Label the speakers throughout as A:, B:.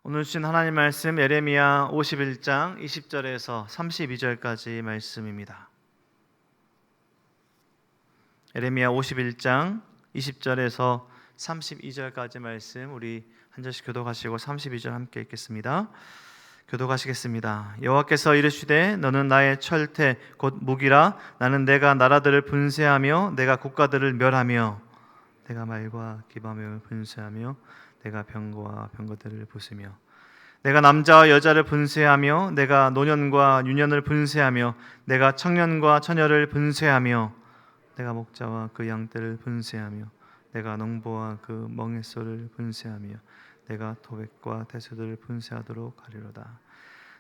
A: 오늘 주신 하나님 말씀 예레미야 51장 20절에서 32절까지 말씀입니다. 예레미야 51장 20절에서 32절까지 말씀 우리 한 절씩 교독하시고 32절 함께 읽겠습니다. 교독하시겠습니다. 여호와께서 이르시되 너는 나의 철퇴 곧 무기라. 나는 내가 나라들을 분쇄하며 내가 국가들을 멸하며 내가 말과 기밤을 분쇄하며 내가 병거와 병거들을 부수며 내가 남자와 여자를 분쇄하며 내가 노년과 유년을 분쇄하며 내가 청년과 처녀를 분쇄하며 내가 목자와 그 양떼를 분쇄하며 내가 농부와 그 멍에소를 분쇄하며 내가 토백과 태소들을 분쇄하도록 하리로다.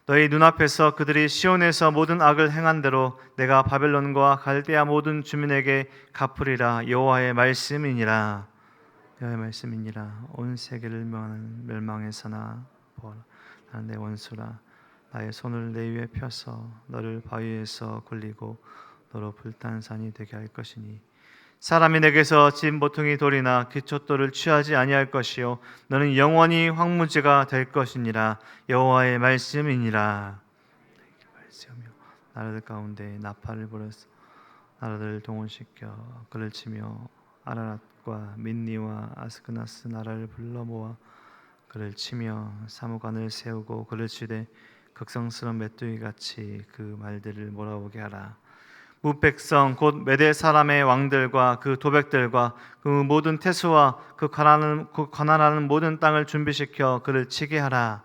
A: 너희 눈앞에서 그들이 시온에서 모든 악을 행한 대로 내가 바벨론과 갈대아 모든 주민에게 갚으리라. 여호와의 말씀이니라. 여호와의 말씀이니라. 온 세계를 멸망해서나 보라. 나는 내 원수라. 나의 손을 내 위에 펴서 너를 바위에서 굴리고 너로 불탄 산이 되게 할 것이니 사람이 내게서 진 모퉁이 돌이나 기초돌을 취하지 아니할 것이요 너는 영원히 황무지가 될 것이니라. 여호와의 말씀이니라. 나라들 가운데 나팔을 불어서 나라들을 동원시켜 그를 치며 아라랏과 민니와 아스크나스 나라를 불러 모아 그를 치며 사무관을 세우고 그를 치되 극성스러운 메뚜기 같이 그 말들을 몰아오게 하라. 무백성 곧 메대 사람의 왕들과 그 도백들과 그 모든 태수와 그 가난하는 모든 땅을 준비시켜 그를 치게 하라.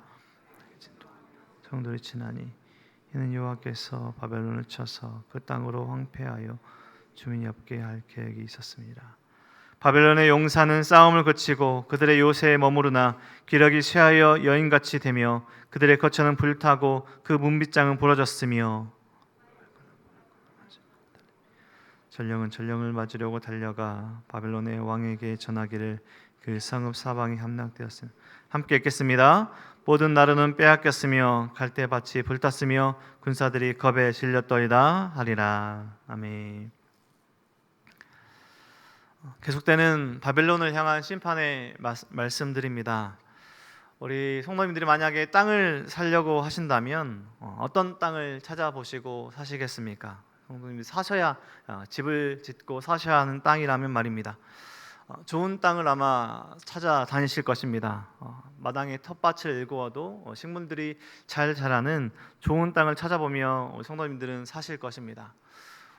A: 성도를 치나니 이는 여호와께서 바벨론을 쳐서 그 땅으로 황폐하여 주민이 없게 할 계획이 있었습니다. 바벨론의 용사는 싸움을 그치고 그들의 요새에 머무르나 기력이 쇠하여 여인같이 되며 그들의 거처는 불타고 그 문빗장은 부러졌으며 전령은 전령을 맞으려고 달려가 바벨론의 왕에게 전하기를 그 성읍 사방이 함락되었으며 함께 읽겠습니다. 모든 나루는 빼앗겼으며 갈대밭이 불탔으며 군사들이 겁에 질렸더이다 하리라. 아멘. 계속되는 바벨론을 향한 심판의 말씀드립니다. 우리 성도님들이 만약에 땅을 사려고 하신다면 어떤 땅을 찾아보시고 사시겠습니까? 성도님들이 사셔야 집을 짓고 사셔야 하는 땅이라면 말입니다. 좋은 땅을 아마 찾아다니실 것입니다. 마당에 텃밭을 일구어도 식물들이 잘 자라는 좋은 땅을 찾아보며 성도님들은 사실 것입니다.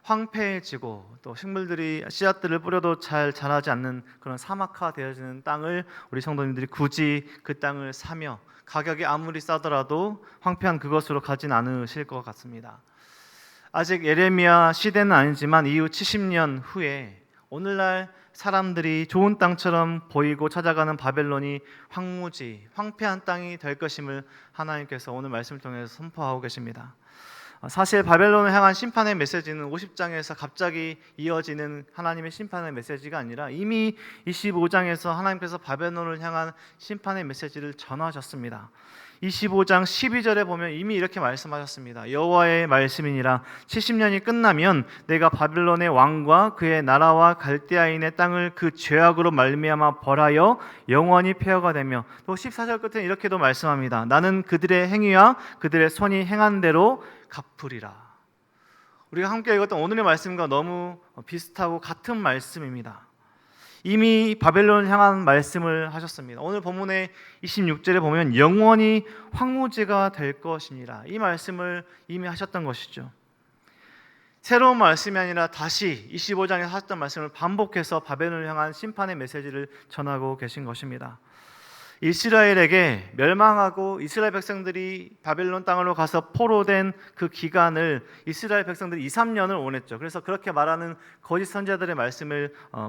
A: 황폐해지고 또 식물들이 씨앗들을 뿌려도 잘 자라지 않는 그런 사막화 되어지는 땅을 우리 성도님들이 굳이 그 땅을 사며 가격이 아무리 싸더라도 황폐한 그것으로 가진 않으실 것 같습니다. 아직 예레미야 시대는 아니지만 이후 70년 후에 오늘날 사람들이 좋은 땅처럼 보이고 찾아가는 바벨론이 황무지, 황폐한 땅이 될 것임을 하나님께서 오늘 말씀을 통해서 선포하고 계십니다. 사실 바벨론을 향한 심판의 메시지는 50장에서 갑자기 이어지는 하나님의 심판의 메시지가 아니라 이미 25장에서 하나님께서 바벨론을 향한 심판의 메시지를 전하셨습니다. 25장 12절에 보면 이미 이렇게 말씀하셨습니다. 여호와의 말씀이니라. 70년이 끝나면 내가 바벨론의 왕과 그의 나라와 갈대아인의 땅을 그 죄악으로 말미암아 벌하여 영원히 폐허가 되며, 또 14절 끝에 이렇게도 말씀합니다. 나는 그들의 행위와 그들의 손이 행한 대로 갚으리라. 우리가 함께 읽었던 오늘의 말씀과 너무 비슷하고 같은 말씀입니다. 이미 바벨론을 향한 말씀을 하셨습니다. 오늘 본문의 26절에 보면 영원히 황무지가 될 것이니라, 이 말씀을 이미 하셨던 것이죠. 새로운 말씀이 아니라 다시 25장에서 하셨던 말씀을 반복해서 바벨론을 향한 심판의 메시지를 전하고 계신 것입니다. 이스라엘에게 멸망하고 이스라엘 백성들이 바벨론 땅으로 가서 포로된 그 기간을 이스라엘 백성들이 2-3년을 원했죠. 그래서 그렇게 말하는 거짓 선지자들의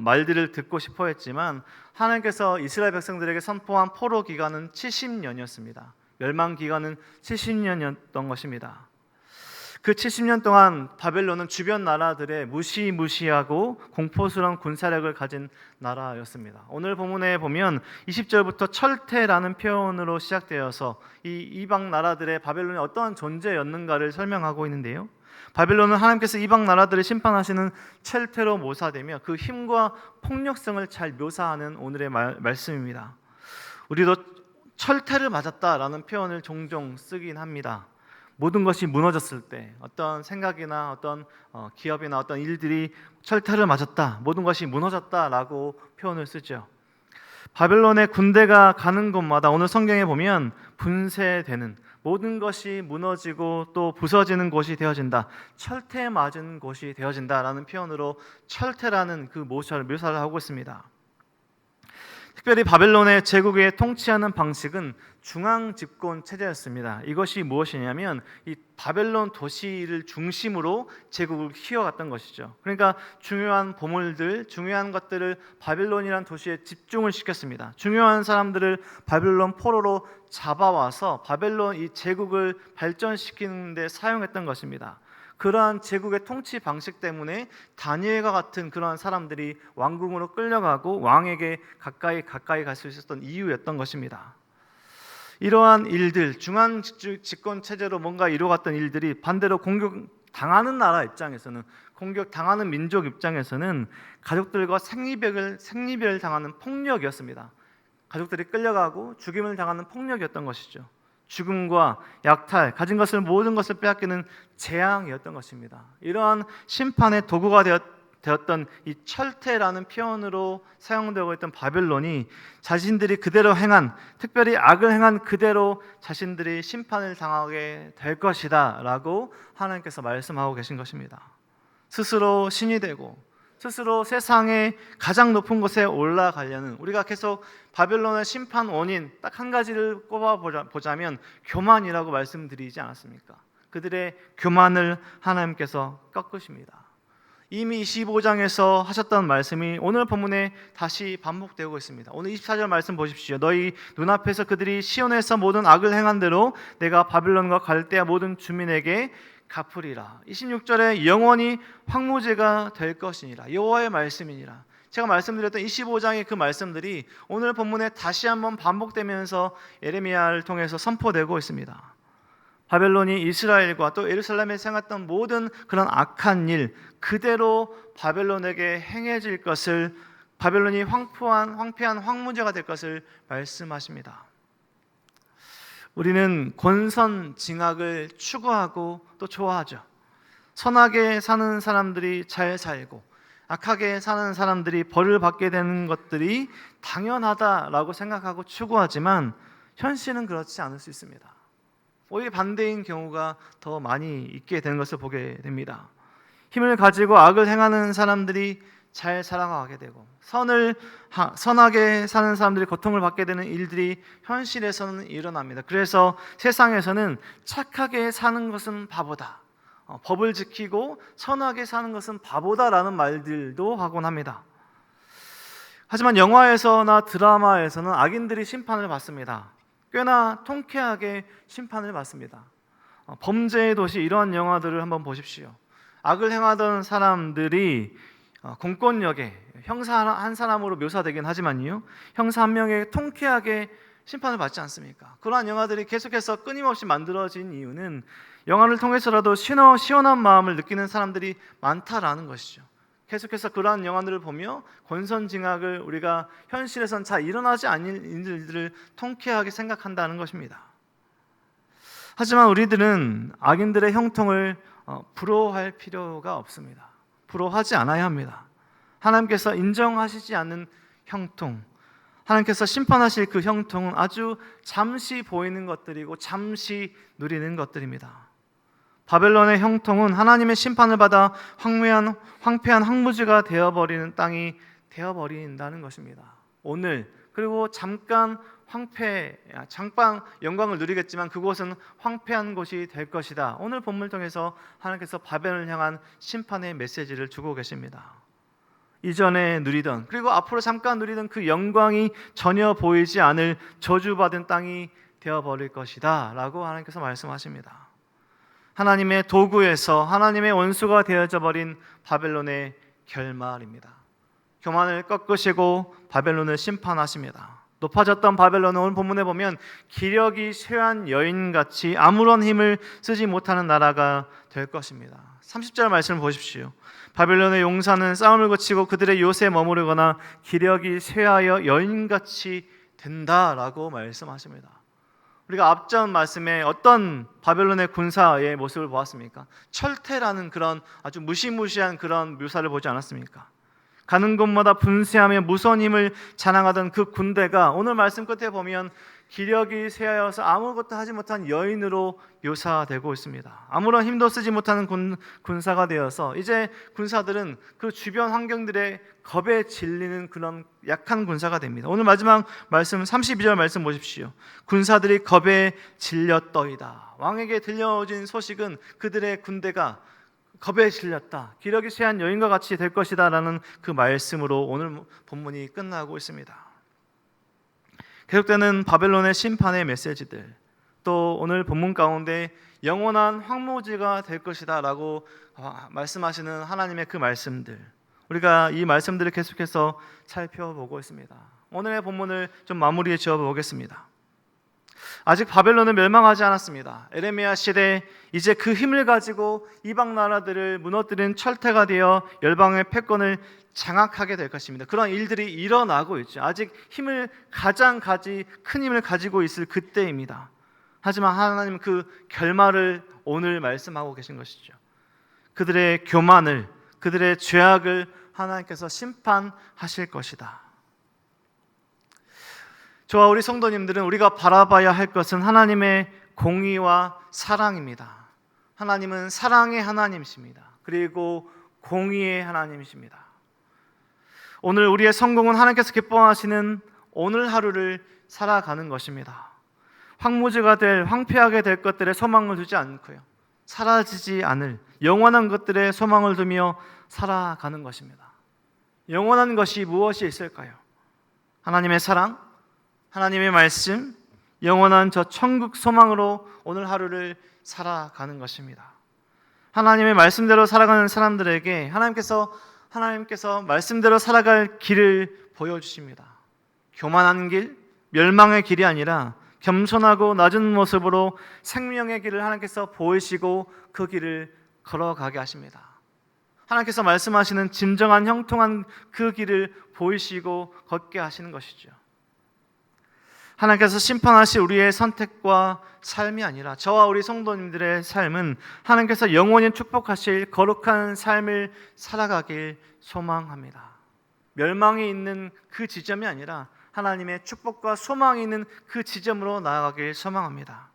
A: 말들을 듣고 싶어 했지만 하나님께서 이스라엘 백성들에게 선포한 포로 기간은 70년이었습니다. 멸망 기간은 70년이었던 것입니다. 그 70년 동안 바벨론은 주변 나라들의 무시무시하고 공포스러운 군사력을 가진 나라였습니다. 오늘 본문에 보면 20절부터 철퇴라는 표현으로 시작되어서 이 이방 나라들의 바벨론이 어떠한 존재였는가를 설명하고 있는데요, 바벨론은 하나님께서 이방 나라들을 심판하시는 철퇴로 묘사되며 그 힘과 폭력성을 잘 묘사하는 오늘의 말씀입니다. 우리도 철퇴를 맞았다라는 표현을 종종 쓰긴 합니다. 모든 것이 무너졌을 때, 어떤 생각이나 어떤 기업이나 어떤 일들이 철퇴를 맞았다, 모든 것이 무너졌다라고 표현을 쓰죠. 바벨론의 군대가 가는 곳마다 오늘 성경에 보면 분쇄되는, 모든 것이 무너지고 또 부서지는 곳이 되어진다, 철퇴 맞은 곳이 되어진다라는 표현으로 철퇴라는 그 묘사를 하고 있습니다. 특별히 바벨론의 제국의 통치하는 방식은 중앙 집권 체제였습니다. 이것이 무엇이냐면 이 바벨론 도시를 중심으로 제국을 키워갔던 것이죠. 그러니까 중요한 보물들, 중요한 것들을 바벨론이라는 도시에 집중을 시켰습니다. 중요한 사람들을 바벨론 포로로 잡아와서 바벨론 이 제국을 발전시키는 데 사용했던 것입니다. 그러한 제국의 통치 방식 때문에 다니엘과 같은 그러한 사람들이 왕궁으로 끌려가고 왕에게 가까이 갈 수 있었던 이유였던 것입니다. 이러한 일들, 중앙 집권 체제로 뭔가 이루어갔던 일들이 반대로 공격당하는 나라 입장에서는, 공격당하는 민족 입장에서는 가족들과 생리별을 당하는 폭력이었습니다. 가족들이 끌려가고 죽임을 당하는 폭력이었던 것이죠. 죽음과 약탈, 가진 것을 모든 것을 빼앗기는 재앙이었던 것입니다. 이러한 심판의 도구가 되었던 이 철퇴라는 표현으로 사용되고 있던 바벨론이 자신들이 그대로 행한, 특별히 악을 행한 그대로 자신들이 심판을 당하게 될 것이다 라고 하나님께서 말씀하고 계신 것입니다. 스스로 신이 되고 스스로 세상의 가장 높은 곳에 올라가려는, 우리가 계속 바벨론의 심판 원인 딱 한 가지를 꼽아보자면 교만이라고 말씀드리지 않았습니까? 그들의 교만을 하나님께서 꺾으십니다. 이미 25장에서 하셨던 말씀이 오늘 본문에 다시 반복되고 있습니다. 오늘 24절 말씀 보십시오. 너희 눈앞에서 그들이 시온에서 모든 악을 행한 대로 내가 바벨론과 갈대아 모든 주민에게 갚으리라. 26절에 영원히 황무지가 될 것이니라. 여호와의 말씀이니라. 제가 말씀드렸던 25장의 그 말씀들이 오늘 본문에 다시 한번 반복되면서 예레미야를 통해서 선포되고 있습니다. 바벨론이 이스라엘과 또 예루살렘에 행했던 모든 그런 악한 일 그대로 바벨론에게 행해질 것을, 바벨론이 황폐한 황무지가 될 것을 말씀하십니다. 우리는 권선징악을 추구하고 또 좋아하죠. 선하게 사는 사람들이 잘 살고 악하게 사는 사람들이 벌을 받게 되는 것들이 당연하다라고 생각하고 추구하지만 현실은 그렇지 않을 수 있습니다. 오히려 반대인 경우가 더 많이 있게 되는 것을 보게 됩니다. 힘을 가지고 악을 행하는 사람들이 잘 살아가게 되고 선하게 사는 사람들이 고통을 받게 되는 일들이 현실에서는 일어납니다. 그래서 세상에서는 착하게 사는 것은 바보다, 법을 지키고 선하게 사는 것은 바보다라는 말들도 하곤 합니다. 하지만 영화에서나 드라마에서는 악인들이 심판을 받습니다. 꽤나 통쾌하게 심판을 받습니다. 범죄의 도시, 이러한 영화들을 한번 보십시오. 악을 행하던 사람들이 공권력에 형사 한 사람으로 묘사되긴 하지만요, 형사 한 명에게 통쾌하게 심판을 받지 않습니까? 그러한 영화들이 계속해서 끊임없이 만들어진 이유는 영화를 통해서라도 시원한 마음을 느끼는 사람들이 많다라는 것이죠. 계속해서 그러한 영화들을 보며 권선징악을 우리가 현실에선 잘 일어나지 않는 일들을 통쾌하게 생각한다는 것입니다. 하지만 우리들은 악인들의 형통을 부러워할 필요가 없습니다. 부러워하지 않아야 합니다. 하나님께서 인정하시지 않는 형통, 하나님께서 심판하실 그 형통은 아주 잠시 보이는 것들이고 잠시 누리는 것들입니다. 바벨론의 형통은 하나님의 심판을 받아 황폐한 황무지가 되어버리는 땅이 되어버린다는 것입니다. 오늘, 그리고 잠깐 영광을 누리겠지만 그곳은 황폐한 곳이 될 것이다. 오늘 본문을 통해서 하나님께서 바벨론을 향한 심판의 메시지를 주고 계십니다. 이전에 누리던, 그리고 앞으로 잠깐 누리던 그 영광이 전혀 보이지 않을 저주받은 땅이 되어버릴 것이다 라고 하나님께서 말씀하십니다. 하나님의 도구에서 하나님의 원수가 되어져 버린 바벨론의 결말입니다. 교만을 꺾으시고 바벨론을 심판하십니다. 높아졌던 바벨론은 오늘 본문에 보면 기력이 쇠한 여인같이 아무런 힘을 쓰지 못하는 나라가 될 것입니다. 30절 말씀을 보십시오. 바벨론의 용사는 싸움을 거치고 그들의 요새에 머무르거나 기력이 쇠하여 여인같이 된다라고 말씀하십니다. 우리가 앞전 말씀에 어떤 바벨론의 군사의 모습을 보았습니까? 철퇴라는 그런 아주 무시무시한 그런 묘사를 보지 않았습니까? 가는 곳마다 분쇄하며 무서운 힘을 자랑하던 그 군대가 오늘 말씀 끝에 보면 기력이 쇠하여서 아무것도 하지 못한 여인으로 묘사되고 있습니다. 아무런 힘도 쓰지 못하는 군사가 되어서 이제 군사들은 그 주변 환경들의 겁에 질리는 그런 약한 군사가 됩니다. 오늘 마지막 말씀 32절 말씀 보십시오. 군사들이 겁에 질렸더이다. 왕에게 들려진 소식은 그들의 군대가 겁에 질렸다, 기력이 쇠한 여인과 같이 될 것이다 라는 그 말씀으로 오늘 본문이 끝나고 있습니다. 계속되는 바벨론의 심판의 메시지들, 또 오늘 본문 가운데 영원한 황무지가 될 것이다 라고 말씀하시는 하나님의 그 말씀들, 우리가 이 말씀들을 계속해서 살펴보고 있습니다. 오늘의 본문을 좀 마무리해 지어 보겠습니다. 아직 바벨론은 멸망하지 않았습니다. 에레미야 시대 이제 그 힘을 가지고 이방 나라들을 무너뜨리는 철퇴가 되어 열방의 패권을 장악하게 될 것입니다. 그런 일들이 일어나고 있죠. 아직 가장 큰 힘을 가지고 있을 그때입니다. 하지만 하나님은 그 결말을 오늘 말씀하고 계신 것이죠. 그들의 교만을, 그들의 죄악을 하나님께서 심판하실 것이다. 저와 우리 성도님들은 우리가 바라봐야 할 것은 하나님의 공의와 사랑입니다. 하나님은 사랑의 하나님이십니다. 그리고 공의의 하나님이십니다. 오늘 우리의 성공은 하나님께서 기뻐하시는 오늘 하루를 살아가는 것입니다. 황폐하게 될 것들에 소망을 두지 않고요, 사라지지 않을 영원한 것들에 소망을 두며 살아가는 것입니다. 영원한 것이 무엇이 있을까요? 하나님의 사랑, 하나님의 말씀, 영원한 저 천국 소망으로 오늘 하루를 살아가는 것입니다. 하나님의 말씀대로 살아가는 사람들에게 하나님께서 말씀대로 살아갈 길을 보여주십니다. 교만한 길, 멸망의 길이 아니라 겸손하고 낮은 모습으로 생명의 길을 하나님께서 보이시고 그 길을 걸어가게 하십니다. 하나님께서 말씀하시는 진정한 형통한 그 길을 보이시고 걷게 하시는 것이죠. 하나님께서 심판하실 우리의 선택과 삶이 아니라 저와 우리 성도님들의 삶은 하나님께서 영원히 축복하실 거룩한 삶을 살아가길 소망합니다. 멸망이 있는 그 지점이 아니라 하나님의 축복과 소망이 있는 그 지점으로 나아가길 소망합니다.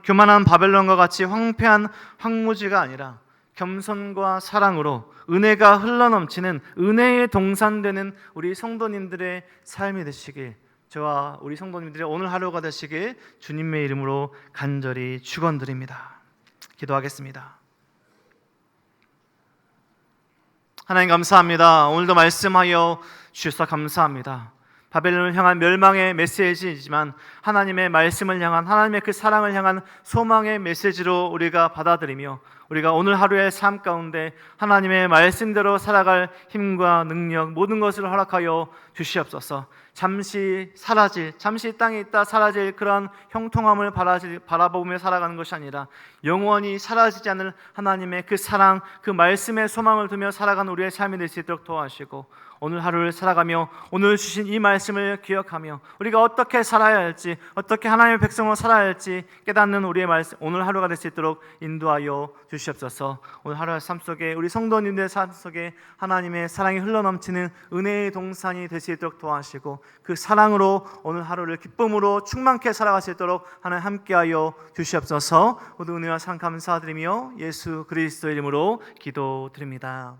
A: 교만한 바벨론과 같이 황폐한 황무지가 아니라 겸손과 사랑으로 은혜가 흘러넘치는 은혜의 동산되는 우리 성도님들의 삶이 되시길, 저와 우리 성도님들의 오늘 하루가 되시길 주님의 이름으로 간절히 축원드립니다. 기도하겠습니다. 하나님 감사합니다. 오늘도 말씀하여 주셔서 감사합니다. 바벨론을 향한 멸망의 메시지이지만 하나님의 말씀을 향한, 하나님의 그 사랑을 향한 소망의 메시지로 우리가 받아들이며 우리가 오늘 하루의 삶 가운데 하나님의 말씀대로 살아갈 힘과 능력, 모든 것을 허락하여 주시옵소서. 잠시 이 땅에 있다 사라질 그런 형통함을 바라보며 살아가는 것이 아니라 영원히 사라지지 않을 하나님의 그 사랑, 그 말씀의 소망을 두며 살아가는 우리의 삶이 될 수 있도록 도와주시고, 오늘 하루를 살아가며 오늘 주신 이 말씀을 기억하며 우리가 어떻게 살아야 할지, 어떻게 하나님의 백성으로 살아야 할지 깨닫는 우리의 말씀, 오늘 하루가 될 수 있도록 인도하여 주시옵소서. 오늘 하루의 삶 속에, 우리 성도님들의 삶 속에 하나님의 사랑이 흘러넘치는 은혜의 동산이 될 수 있도록 도와주시고, 그 사랑으로 오늘 하루를 기쁨으로 충만케 살아갈 수 있도록 하나님 함께하여 주시옵소서. 모두 은혜와 사랑 감사드리며 예수 그리스도의 이름으로 기도드립니다.